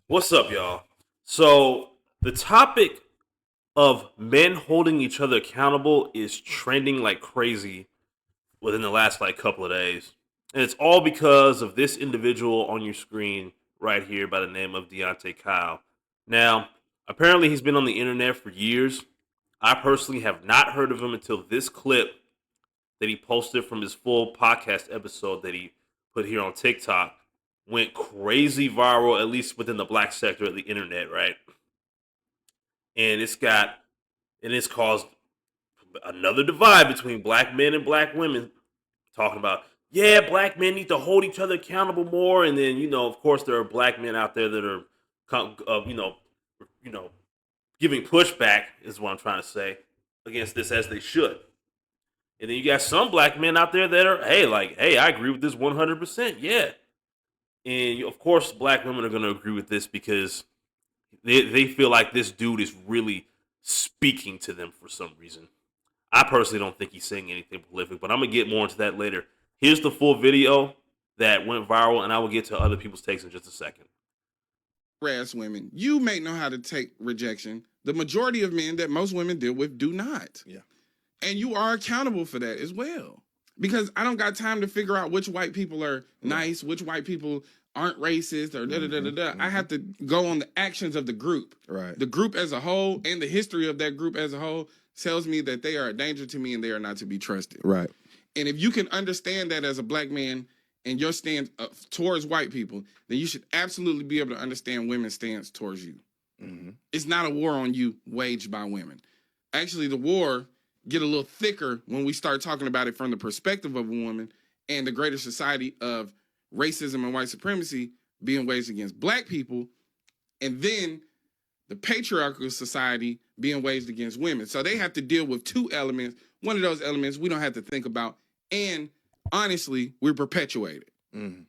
What's up, y'all? So, the topic of men holding each other accountable is trending like crazy within the last couple of days. And it's all because of this individual on your screen right here by the name of Deante Kyle. Now, apparently he's been on the internet for years. I personally have not heard of him until this clip that he posted from his full podcast episode that he put here on TikTok went crazy viral, at least within the black sector of the internet, right? And it's caused another divide between black men and black women, talking about, yeah, black men need to hold each other accountable more, and then of course, there are black men out there that are, you know, giving pushback is what I'm trying to say against this as they should. And then you got some black men out there that are, hey, I agree with this 100%, yeah. And of course, black women are going to agree with this because they feel like this dude is really speaking to them for some reason. I personally don't think he's saying anything prolific, but I'm going to get more into that later. Here's the full video that went viral, and I will get to other people's takes in just a second. Harass women. You may know how to take rejection. The majority of men that most women deal with do not. Yeah. And you are accountable for that as well. Because I don't got time to figure out which white people are nice, which white people aren't racist, or da-da-da-da-da. I have to go on the actions of the group. Right. The group as a whole and the history of that group as a whole tells me that they are a danger to me and they are not to be trusted. Right. And if you can understand that as a black man and your stance towards white people, then you should absolutely be able to understand women's stance towards you. Mm-hmm. It's not a war on you waged by women. Actually, the war get a little thicker when we start talking about it from the perspective of a woman and the greater society of racism and white supremacy being waged against black people, and then the patriarchal society being waged against women. So they have to deal with two elements. One of those elements we don't have to think about, and honestly, we're perpetuated. Mm-hmm.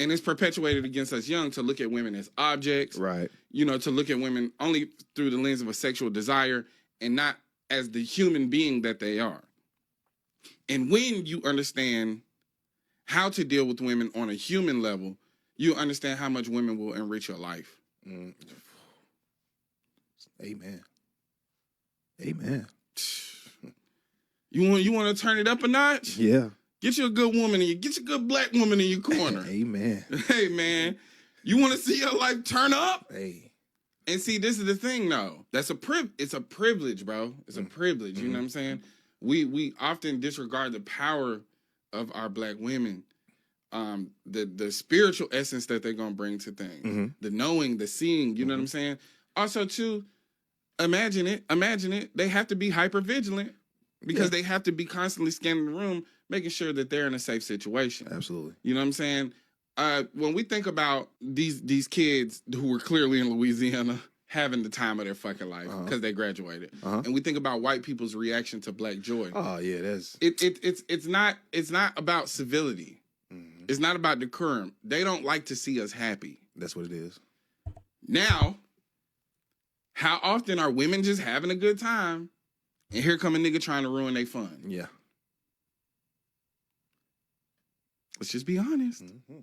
And it's perpetuated against us young to look at women as objects. Right. To look at women only through the lens of a sexual desire and not as the human being that they are. And when you understand how to deal with women on a human level, you understand how much women will enrich your life. Mm. Amen. Amen. You want to turn it up a notch? Yeah. Get you a good woman get you a good black woman in your corner. Amen. Hey, man, you want to see your life turn up? Hey. And see, this is the thing, though. It's a privilege, bro. It's a privilege. Mm-hmm. You know what I'm saying? We often disregard the power of our black women, the spiritual essence that they're gonna bring to things, the knowing, the seeing. You know what I'm saying? Also, too, imagine it. They have to be hyper vigilant because they have to be constantly scanning the room, making sure that they're in a safe situation. Absolutely. You know what I'm saying? When we think about these kids who were clearly in Louisiana having the time of their fucking life because they graduated, and we think about white people's reaction to Black joy. Oh yeah, that's it's not about civility. Mm-hmm. It's not about decorum. They don't like to see us happy. That's what it is. Now, how often are women just having a good time, and here come a nigga trying to ruin their fun? Yeah. Let's just be honest. Mm-hmm.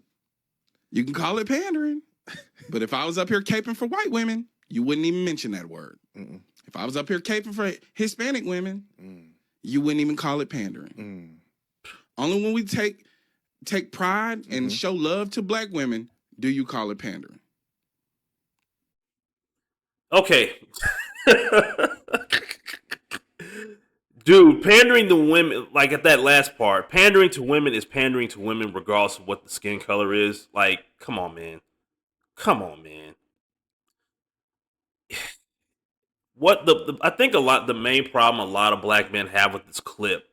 You can call it pandering, but if I was up here caping for white women, you wouldn't even mention that word. Mm-mm. If I was up here caping for Hispanic women, you wouldn't even call it pandering. Only when we take pride and show love to black women do you call it pandering. Okay. Dude, pandering to women, like at that last part, pandering to women is pandering to women regardless of what the skin color is. Like, come on, man. Come on, man. What I think the main problem a lot of black men have with this clip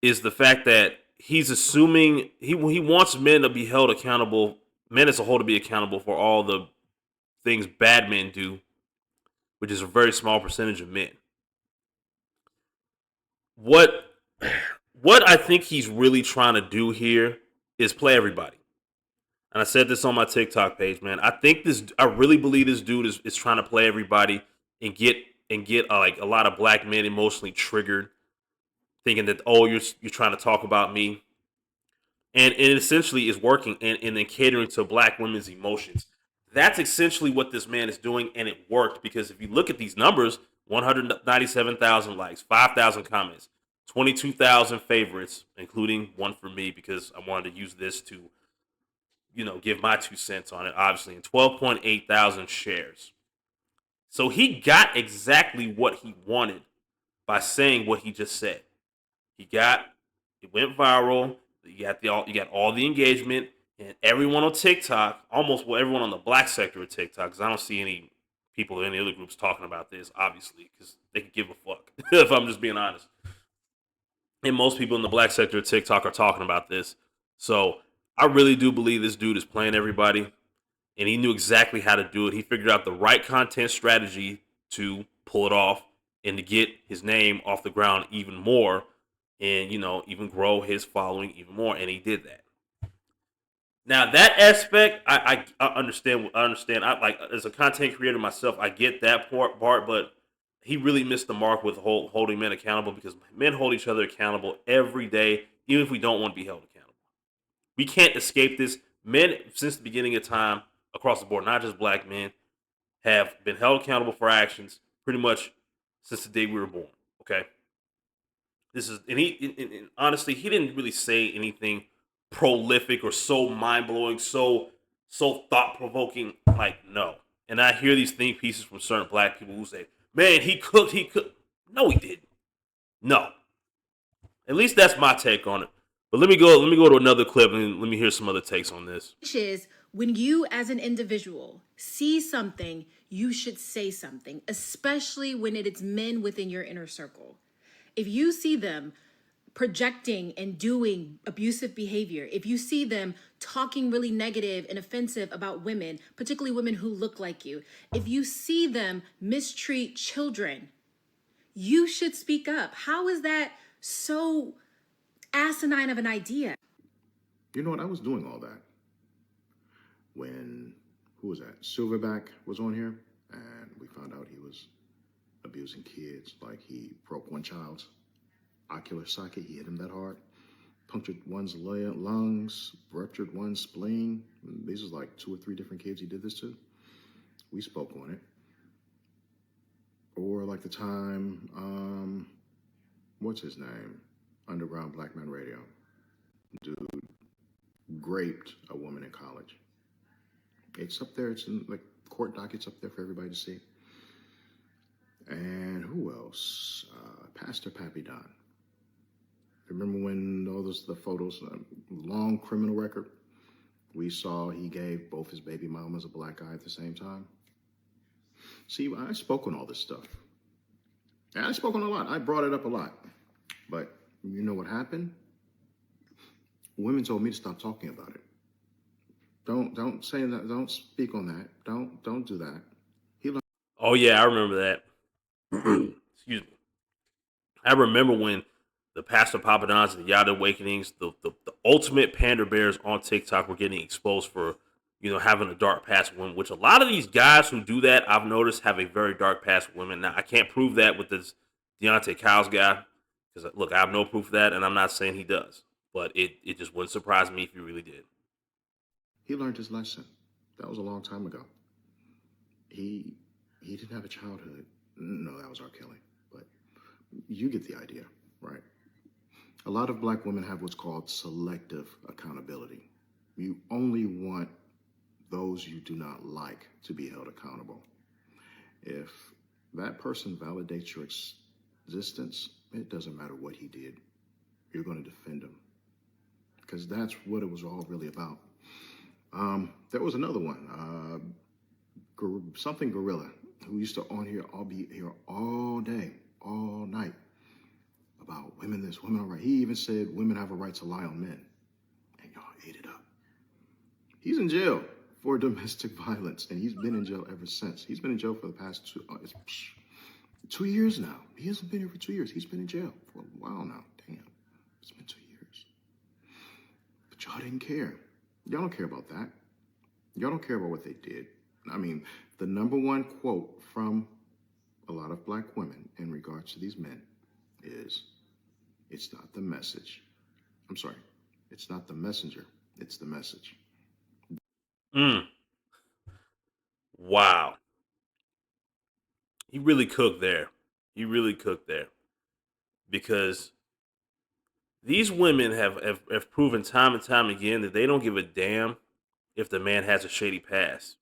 is the fact that he's assuming he wants men to be held accountable, men as a whole to be accountable for all the things bad men do, which is a very small percentage of men. What I think he's really trying to do here is play everybody. And I said this on my TikTok page, man. I really believe this dude is trying to play everybody and get like a lot of black men emotionally triggered, thinking that, oh, you're trying to talk about me. and it essentially is working and then catering to black women's emotions. That's essentially what this man is doing, and it worked because if you look at these numbers, 197,000 likes, 5,000 comments, 22,000 favorites, including one for me because I wanted to use this to, give my 2 cents on it, obviously, and 12.8 thousand shares. So he got exactly what he wanted by saying what he just said. It went viral. You got all the engagement, and everyone on TikTok, almost everyone on the black sector of TikTok, because I don't see any people in any other groups talking about this, obviously, because they could give a fuck if I'm just being honest. And most people in the black sector of TikTok are talking about this. So I really do believe this dude is playing everybody, and he knew exactly how to do it. He figured out the right content strategy to pull it off and to get his name off the ground even more, and even grow his following even more, and he did that. Now that aspect, I understand. I understand. I like as a content creator myself, I get that part, but he really missed the mark with holding men accountable because men hold each other accountable every day, even if we don't want to be held accountable. We can't escape this. Men, since the beginning of time, across the board, not just black men, have been held accountable for actions pretty much since the day we were born. Okay, this is and honestly, he didn't really say anything prolific or so mind blowing, so thought provoking. Like no, and I hear these think pieces from certain black people who say, "Man, he cooked. He cooked." No, he didn't. No, at least that's my take on it. But let me go. Let me go to another clip and let me hear some other takes on this. Which is when you as an individual see something, you should say something, especially when it is men within your inner circle. If you see them projecting and doing abusive behavior, if you see them talking really negative and offensive about women, particularly women who look like you, if you see them mistreat children, you should speak up. How is that so asinine of an idea? You know what? I was doing all that when, who was that? Silverback was on here, and we found out he was abusing kids. Like he broke one child's ocular socket. He hit him that hard, punctured one's lungs, ruptured one's spleen. These was like 2 or 3 different kids he did this to. We spoke on it. Or like the time, what's his name? Underground Black Man Radio. Dude raped a woman in college. It's up there. It's in like court dockets up there for everybody to see. And who else? Pastor Pappy Don. Remember when all the photos, long criminal record, we saw he gave both his baby mamas a black eye at the same time? See, I spoke on all this stuff. And I spoke on a lot. I brought it up a lot. But you know what happened? Women told me to stop talking about it. Don't say that. Don't speak on that. Don't do that. Oh yeah, I remember that. Excuse me. I remember when the Pastor Papadons and the Yada Awakenings, the ultimate pander bears on TikTok were getting exposed for, having a dark past with women, which a lot of these guys who do that, I've noticed, have a very dark past with women. Now, I can't prove that with this Deante Kyle's guy, because, look, I have no proof of that, and I'm not saying he does. But it just wouldn't surprise me if he really did. He learned his lesson. That was a long time ago. He didn't have a childhood. No, that was R. Kelly. But you get the idea, right? A lot of black women have what's called selective accountability. You only want those you do not like to be held accountable. If that person validates your existence, it doesn't matter what he did. You're going to defend him. Because that's what it was all really about. There was another one, something Gorilla, who used to be here all day, all night, about women this, women are right. He even said women have a right to lie on men. And y'all ate it up. He's in jail for domestic violence, and he's been in jail ever since. He's been in jail for the past 2 years now. He hasn't been here for 2 years. He's been in jail for a while now. Damn, it's been 2 years. But y'all didn't care. Y'all don't care about that. Y'all don't care about what they did. I mean, the number one quote from a lot of black women in regards to these men is, it's not the message. I'm sorry. It's not the messenger, it's the message. Wow. He really cooked there. He really cooked there. Because these women have proven time and time again that they don't give a damn if the man has a shady past.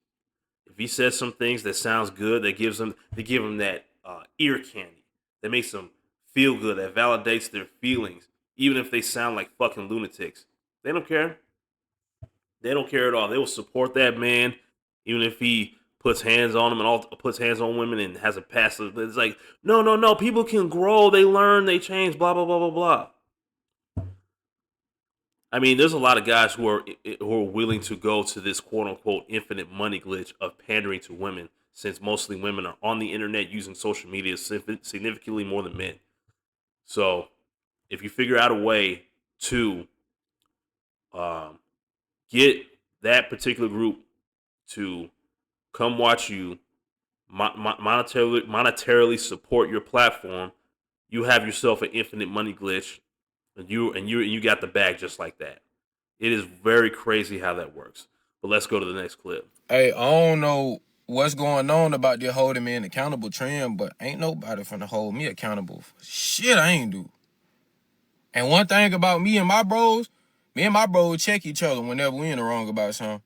If he says some things that sounds good, they give him that ear candy that makes them feel good, that validates their feelings, even if they sound like fucking lunatics. They don't care. They don't care at all. They will support that man, even if he puts hands on them and all puts hands on women and has a past. It's like, no. People can grow, they learn, they change, blah blah blah blah blah. I mean, there's a lot of guys who are willing to go to this quote unquote infinite money glitch of pandering to women, since mostly women are on the internet using social media significantly more than men. So, if you figure out a way to get that particular group to come watch you, monetarily support your platform, you have yourself an infinite money glitch, and you got the bag just like that. It is very crazy how that works. But let's go to the next clip. Hey, I don't know what's going on about this holding men accountable trend, but ain't nobody finna hold me accountable for shit I ain't do. And one thing about me and my bros check each other whenever we in the wrong about something.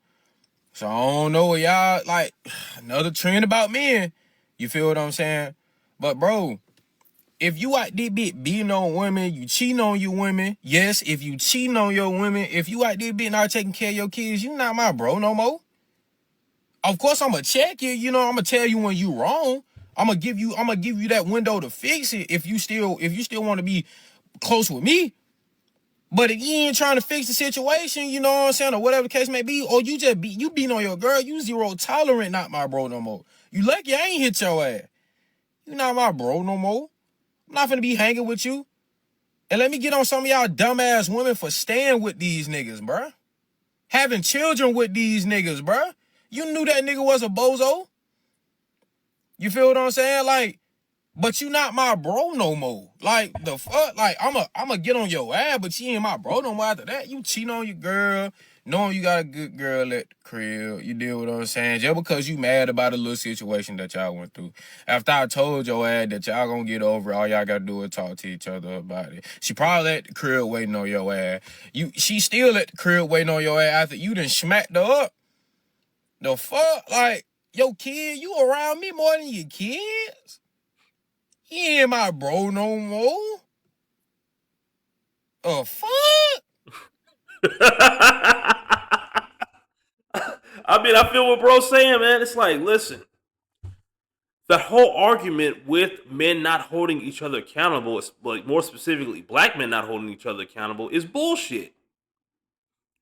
So I don't know what y'all, like, another trend about men. You feel what I'm saying? But bro, if you out this bit beating on women, you cheating on your women. Yes, if you cheating on your women, if you out this bit not taking care of your kids, you not my bro no more. Of course, I'm gonna check you. You know, I'm gonna tell you when you wrong. I'm gonna give you that window to fix it if you still want to be close with me. But if you ain't trying to fix the situation, you know what I'm saying, or whatever the case may be, or you just beating on your girl, you zero tolerant, not my bro no more. You lucky I ain't hit your ass. You not my bro no more. I'm not finna be hanging with you. And let me get on some of y'all dumbass women for staying with these niggas, bruh. Having children with these niggas, bruh. You knew that nigga was a bozo. You feel what I'm saying? Like, but you not my bro no more. Like, the fuck? Like, I'ma get on your ass, but you ain't my bro no more after that. You cheat on your girl, knowing you got a good girl at the crib. You deal with what I'm saying? Just because you mad about a little situation that y'all went through. After I told your ass that y'all gonna get over it, all y'all gotta do is talk to each other about it. She probably at the crib waiting on your ass. She still at the crib waiting on your ass after you done smacked her up. The fuck? Like, yo, kid, you around me more than your kids? He ain't my bro no more. Fuck? I mean, I feel what bro's saying, man. It's like, listen, the whole argument with men not holding each other accountable, like more specifically, black men not holding each other accountable, is bullshit.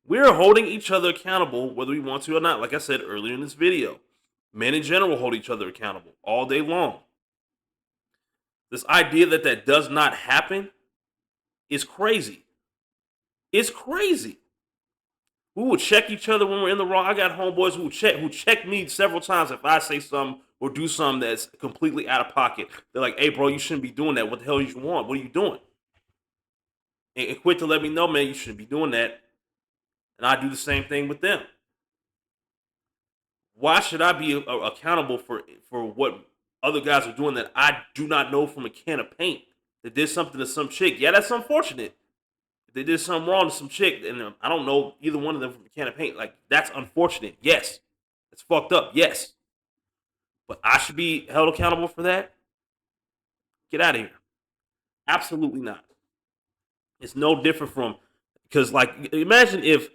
We're holding each other accountable whether we want to or not. Like I said earlier in this video, men in general hold each other accountable all day long. This idea that does not happen is crazy. It's crazy. We will check each other when we're in the wrong. I got homeboys who check me several times if I say something or do something that's completely out of pocket. They're like, "Hey, bro, you shouldn't be doing that. What the hell you want? What are you doing?" And quick to let me know, man, you shouldn't be doing that. And I do the same thing with them. Why should I be accountable for what other guys are doing that I do not know from a can of paint? They did something to some chick. Yeah, that's unfortunate. If they did something wrong to some chick, and I don't know either one of them from a can of paint. Like, that's unfortunate. Yes. It's fucked up. Yes. But I should be held accountable for that? Get out of here. Absolutely not. It's no different from, because, like, imagine if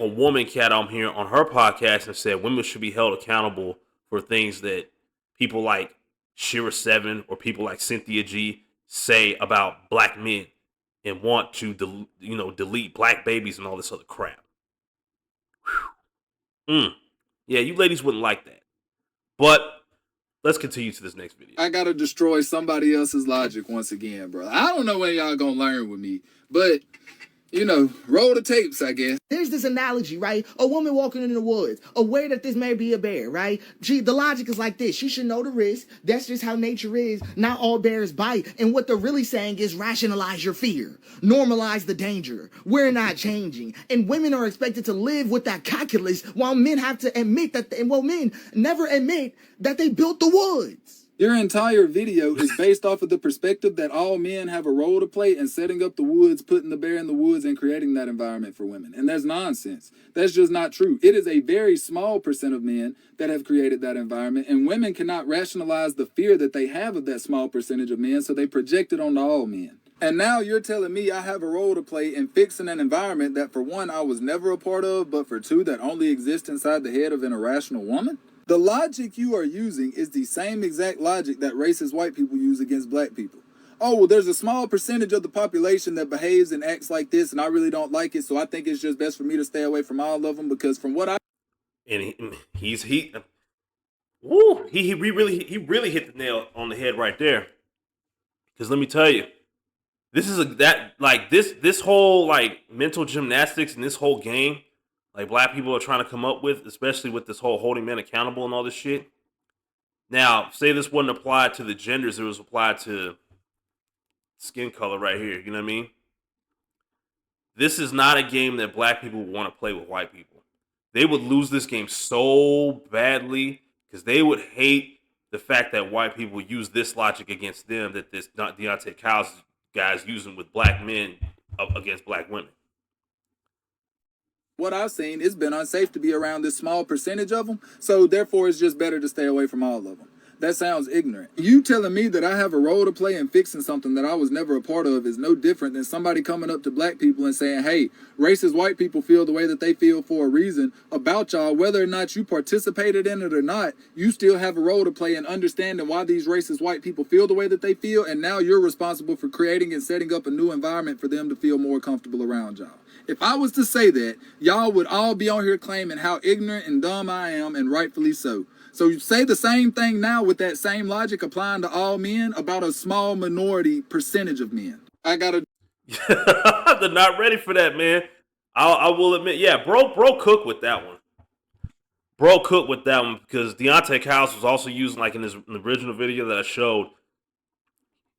a woman cat on here on her podcast and said women should be held accountable for things that people like Shira Seven or people like Cynthia G say about black men and want to delete black babies and all this other crap. Yeah, you ladies wouldn't like that. But let's continue to this next video. I gotta destroy somebody else's logic once again, bro. I don't know when y'all gonna learn with me, but You know, roll the tapes, I guess. There's this analogy, right? A woman walking in the woods, aware that this may be a bear, right? The logic is like this. She should know the risk. That's just how nature is. Not all bears bite. And what they're really saying is rationalize your fear. Normalize the danger. We're not changing. And women are expected to live with that calculus while men have to admit that, men never admit that they built the woods. Your entire video is based off of the perspective that all men have a role to play in setting up the woods, putting the bear in the woods, and creating that environment for women. And that's nonsense. That's just not true. It is a very small percent of men that have created that environment, and women cannot rationalize the fear that they have of that small percentage of men, so they project it onto all men. And now you're telling me I have a role to play in fixing an environment that, for one, I was never a part of, but for two, that only exists inside the head of an irrational woman? The logic you are using is the same exact logic that racist white people use against black people. Oh, well, there's a small percentage of the population that behaves and acts like this, and I really don't like it, so I think it's just best for me to stay away from all of them, because from what I... And he really hit the nail on the head right there. Because let me tell you, this whole like mental gymnastics and this whole game, like black people are trying to come up with, especially with this whole holding men accountable and all this shit. Now, say this wasn't applied to the genders, it was applied to skin color right here, you know what I mean? This is not a game that black people want to play with white people. They would lose this game so badly because they would hate the fact that white people use this logic against them that this Deante Kyle's guys using with black men against black women. What I've seen, it's been unsafe to be around this small percentage of them, so therefore it's just better to stay away from all of them. That sounds ignorant. You telling me that I have a role to play in fixing something that I was never a part of is no different than somebody coming up to black people and saying, hey, racist white people feel the way that they feel for a reason about y'all. Whether or not you participated in it or not, you still have a role to play in understanding why these racist white people feel the way that they feel, and now you're responsible for creating and setting up a new environment for them to feel more comfortable around y'all. If I was to say that, y'all would all be on here claiming how ignorant and dumb I am, and rightfully so. So you say the same thing now with that same logic applying to all men about a small minority percentage of men. I gotta... They're not ready for that, man. I will admit, yeah, bro cooked with that one. Bro cooked with that one because Deante Kyle was also using, like in the original video that I showed,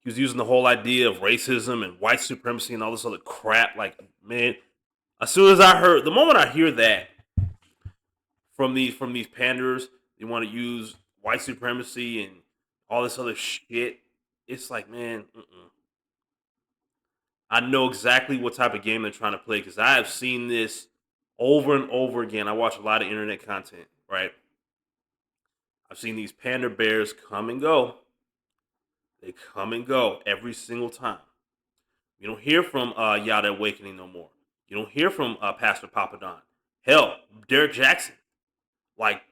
he was using the whole idea of racism and white supremacy and all this other crap. Like, man, as soon as the moment I hear that from these panders, they want to use white supremacy and all this other shit, it's like, man, I know exactly what type of game they're trying to play because I have seen this over and over again. I watch a lot of internet content, right? I've seen these pander bears come and go. They come and go every single time. You don't hear from Yada Awakening no more. You don't hear from Pastor Papadon. Hell, Derek Jackson, like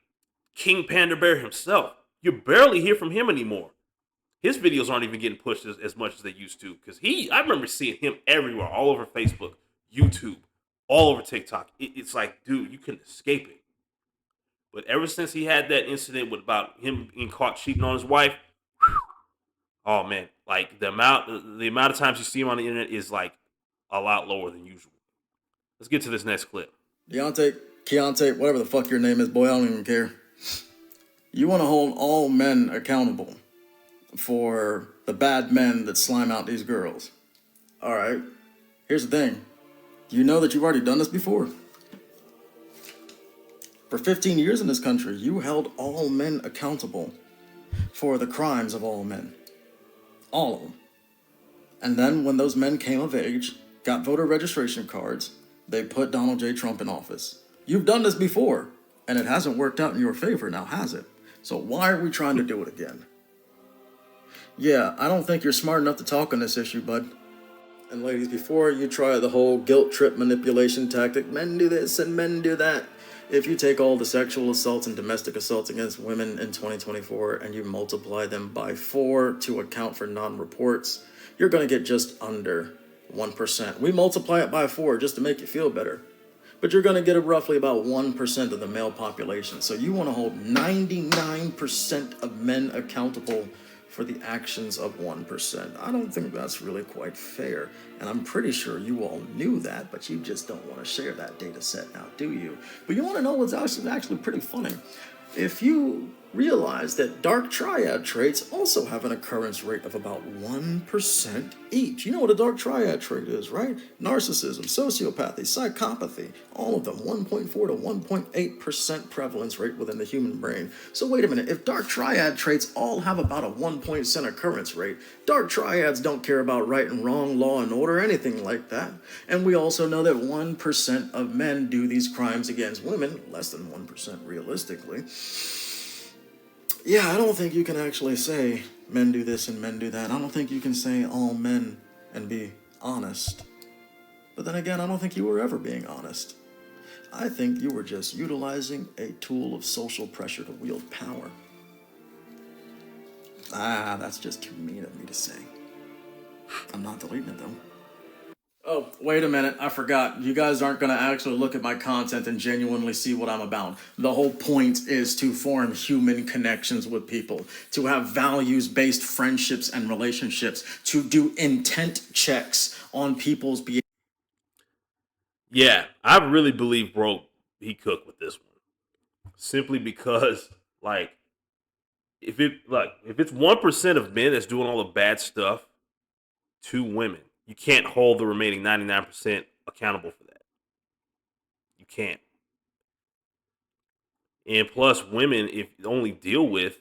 King Panda Bear himself. You barely hear from him anymore. His videos aren't even getting pushed as much as they used to. Because I remember seeing him everywhere, all over Facebook, YouTube, all over TikTok. It's like, dude, you couldn't escape it. But ever since he had that incident about him being caught cheating on his wife, oh man, like the amount of times you see him on the internet is like a lot lower than usual. Let's get to this next clip. Deante, Keontae, whatever the fuck your name is, boy, I don't even care. You want to hold all men accountable for the bad men that slime out these girls. All right, here's the thing. You know that you've already done this before. For 15 years in this country, you held all men accountable for the crimes of all men. All of them. And then when those men came of age, got voter registration cards, they put Donald J. Trump in office. You've done this before, and it hasn't worked out in your favor now, has it? So why are we trying to do it again? Yeah, I don't think you're smart enough to talk on this issue, bud. And ladies, before you try the whole guilt trip manipulation tactic, men do this and men do that. If you take all the sexual assaults and domestic assaults against women in 2024 and you multiply them by 4 to account for non-reports, you're going to get just under 1%. We multiply it by 4 just to make you feel better. But you're going to get roughly about 1% of the male population. So you want to hold 99% of men accountable for the actions of 1%. I don't think that's really quite fair, and I'm pretty sure you all knew that, but you just don't want to share that data set now, do you? But you want to know what's actually pretty funny? If you realize that dark triad traits also have an occurrence rate of about 1% each. You know what a dark triad trait is, right? Narcissism, sociopathy, psychopathy, all of them, 1.4 to 1.8% prevalence rate within the human brain. So wait a minute, if dark triad traits all have about a 1% occurrence rate, dark triads don't care about right and wrong, law and order, anything like that. And we also know that 1% of men do these crimes against women, less than 1% realistically. Yeah, I don't think you can actually say men do this and men do that. I don't think you can say all men and be honest. But then again, I don't think you were ever being honest. I think you were just utilizing a tool of social pressure to wield power. That's just too mean of me to say. I'm not deleting it though. Oh, wait a minute, I forgot. You guys aren't going to actually look at my content and genuinely see what I'm about. The whole point is to form human connections with people, to have values-based friendships and relationships, to do intent checks on people's behavior. Yeah, I really believe, bro, he cooked with this one. Simply because, like, if it's 1% of men that's doing all the bad stuff to women, you can't hold the remaining 99% accountable for that. You can't. And plus, women, if only deal with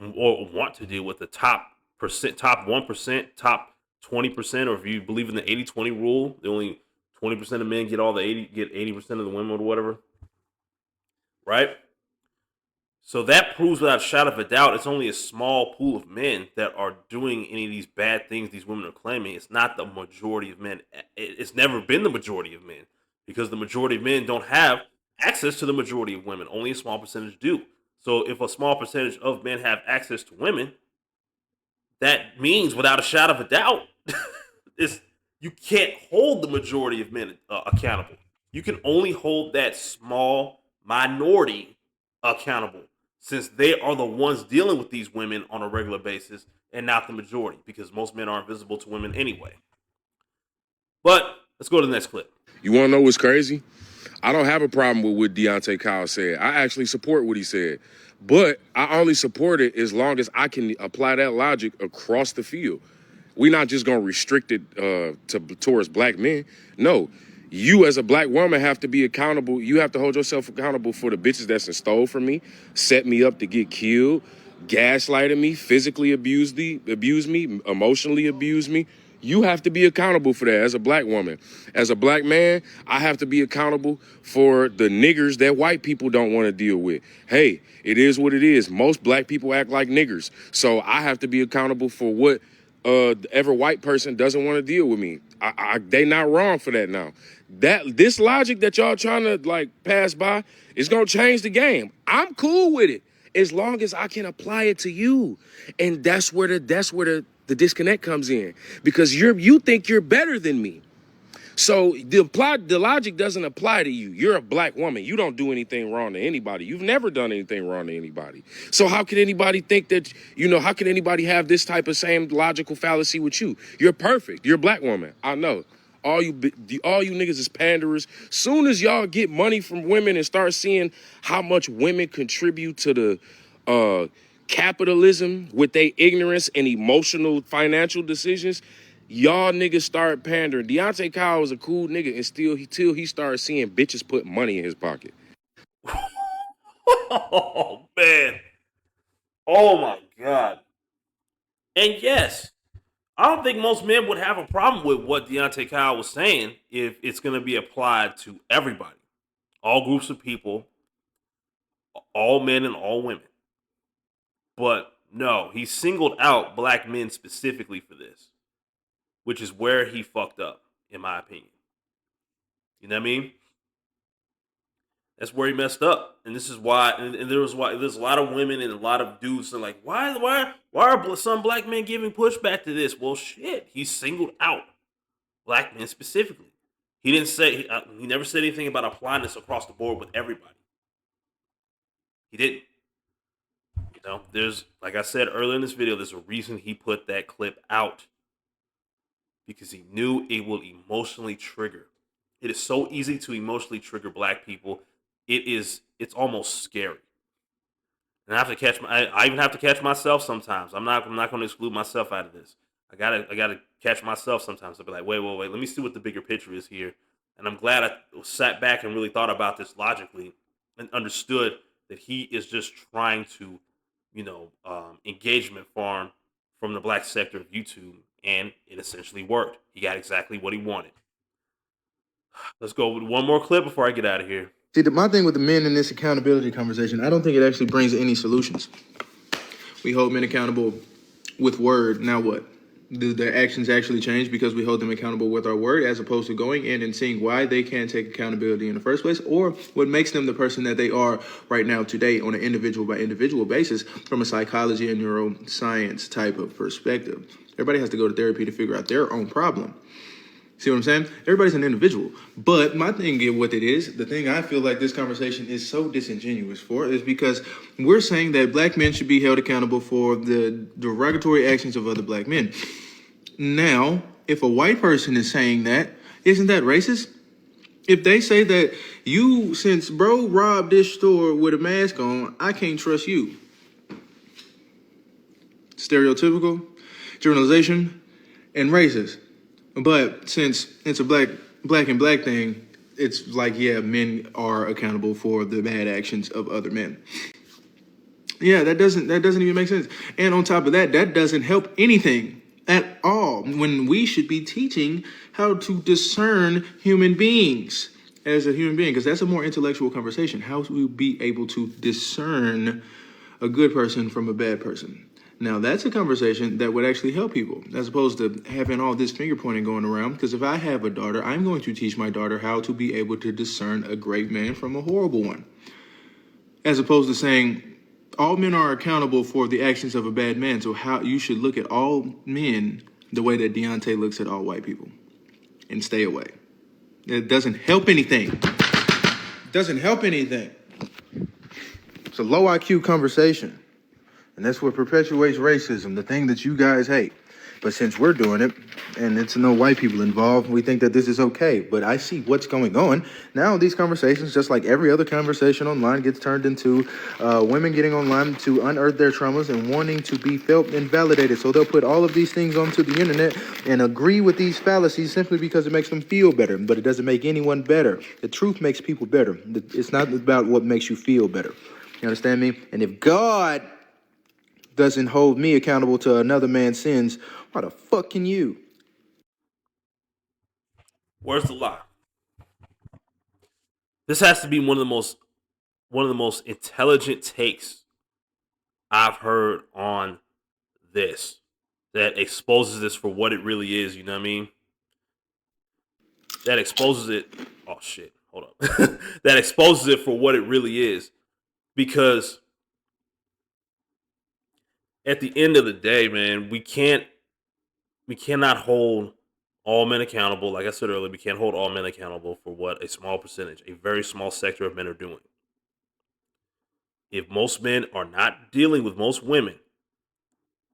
or want to deal with the top 1%, top 20%, or if you believe in the 80-20 rule, the only 20% of men get 80% of the women or whatever. Right? So that proves without a shadow of a doubt it's only a small pool of men that are doing any of these bad things these women are claiming. It's not the majority of men. It's never been the majority of men because the majority of men don't have access to the majority of women. Only a small percentage do. So if a small percentage of men have access to women, that means without a shadow of a doubt, it's, you can't hold the majority of men accountable. You can only hold that small minority accountable since they are the ones dealing with these women on a regular basis and not the majority because most men aren't visible to women anyway. But let's go to the next clip. You want to know what's crazy? I don't have a problem with what Deante Kyle said. I actually support what he said. But I only support it as long as I can apply that logic across the field. We're not just going to restrict it towards black men. No. You as a black woman have to be accountable. You have to hold yourself accountable for the bitches that's stole from me, set me up to get killed, gaslighted me, physically abused me, emotionally abused me. You have to be accountable for that as a black woman. As a black man, I have to be accountable for the niggers that white people don't want to deal with. Hey, it is what it is. Most black people act like niggers. So I have to be accountable for what every white person doesn't want to deal with me. They not wrong for that now. This logic that y'all trying to like pass by is gonna change the game. I'm cool with it as long as I can apply it to you, and that's where the disconnect comes in because you think you're better than me. So the logic doesn't apply to you. You're a black woman. You don't do anything wrong to anybody. You've never done anything wrong to anybody. So how can anybody think that, how can anybody have this type of same logical fallacy with you? You're perfect. You're a black woman. I know. All you niggas is panderers. Soon as y'all get money from women and start seeing how much women contribute to the capitalism with their ignorance and emotional financial decisions, y'all niggas start pandering. Deante Kyle was a cool nigga until he started seeing bitches put money in his pocket. Oh, man. Oh, my God. And yes, I don't think most men would have a problem with what Deante Kyle was saying if it's going to be applied to everybody. All groups of people, all men and all women. But no, he singled out black men specifically for this, which is where he fucked up, in my opinion. You know what I mean? That's where he messed up, and this is why. And there's a lot of women and a lot of dudes that are like, why are some black men giving pushback to this? Well, shit, he singled out black men specifically. He didn't say he never said anything about applying this across the board with everybody. He didn't. You know, there's, like I said earlier in this video, there's a reason he put that clip out, because he knew it will emotionally trigger. It is so easy to emotionally trigger black people. It's almost scary. And I even have to catch myself sometimes. I'm not going to exclude myself out of this. I gotta catch myself sometimes. I'll be like, wait, let me see what the bigger picture is here. And I'm glad I sat back and really thought about this logically and understood that he is just trying to, engagement farm from the black sector of YouTube, and it essentially worked. He got exactly what he wanted. Let's go with one more clip before I get out of here. See, my thing with the men in this accountability conversation, I don't think it actually brings any solutions. We hold men accountable with word. Now what? Do their actions actually change because we hold them accountable with our word, as opposed to going in and seeing why they can't take accountability in the first place, or what makes them the person that they are right now today on an individual by individual basis from a psychology and neuroscience type of perspective? Everybody has to go to therapy to figure out their own problem. See what I'm saying? Everybody's an individual. But my thing is what it is, the thing I feel like this conversation is so disingenuous for is because we're saying that black men should be held accountable for the derogatory actions of other black men. Now, if a white person is saying that, isn't that racist? If they say that you, since bro robbed this store with a mask on, I can't trust you. Stereotypical, generalization, and racist. But since it's a black and black thing, it's like, yeah, men are accountable for the bad actions of other men. Yeah, that doesn't even make sense. And on top of that, that doesn't help anything at all when we should be teaching how to discern human beings as a human being, because that's a more intellectual conversation. How to be able to discern a good person from a bad person. Now, that's a conversation that would actually help people, as opposed to having all this finger pointing going around. Because if I have a daughter, I'm going to teach my daughter how to be able to discern a great man from a horrible one. As opposed to saying, all men are accountable for the actions of a bad man. So how you should look at all men the way that Deante looks at all white people. And stay away. It doesn't help anything. It doesn't help anything. It's a low IQ conversation. And that's what perpetuates racism, the thing that you guys hate. But since we're doing it, and it's no white people involved, we think that this is okay. But I see what's going on. Now these conversations, just like every other conversation online, gets turned into women getting online to unearth their traumas and wanting to be felt and validated. So they'll put all of these things onto the internet and agree with these fallacies simply because it makes them feel better. But it doesn't make anyone better. The truth makes people better. It's not about what makes you feel better. You understand me? And if God doesn't hold me accountable to another man's sins, why the fuck can you? Where's the lie? This has to be one of the most intelligent takes I've heard on this, that exposes this for what it really is. You know what I mean? That exposes it. Oh shit! Hold up. That exposes it for what it really is, because at the end of the day, man, we cannot hold all men accountable. Like I said earlier, we can't hold all men accountable for what a small percentage, a very small sector of men are doing. If most men are not dealing with most women,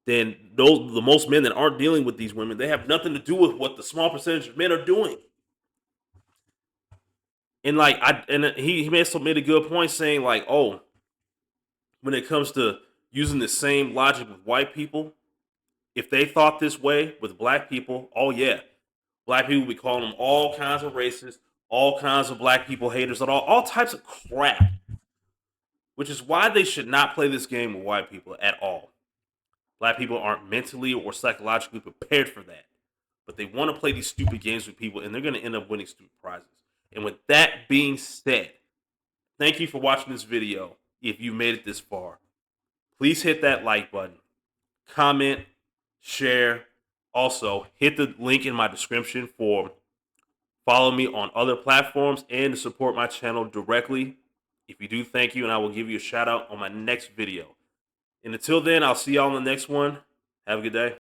then the most men that aren't dealing with these women, they have nothing to do with what the small percentage of men are doing. And like he made a good point saying like, oh, when it comes to using the same logic with white people, if they thought this way with black people, oh yeah, black people would be calling them all kinds of racists, all kinds of black people haters, and all types of crap. Which is why they should not play this game with white people at all. Black people aren't mentally or psychologically prepared for that. But they want to play these stupid games with people, and they're going to end up winning stupid prizes. And with that being said, thank you for watching this video. If you made it this far, please hit that like button, comment, share. Also, hit the link in my description for follow me on other platforms and to support my channel directly. If you do, thank you, and I will give you a shout out on my next video. And until then, I'll see y'all in the next one. Have a good day.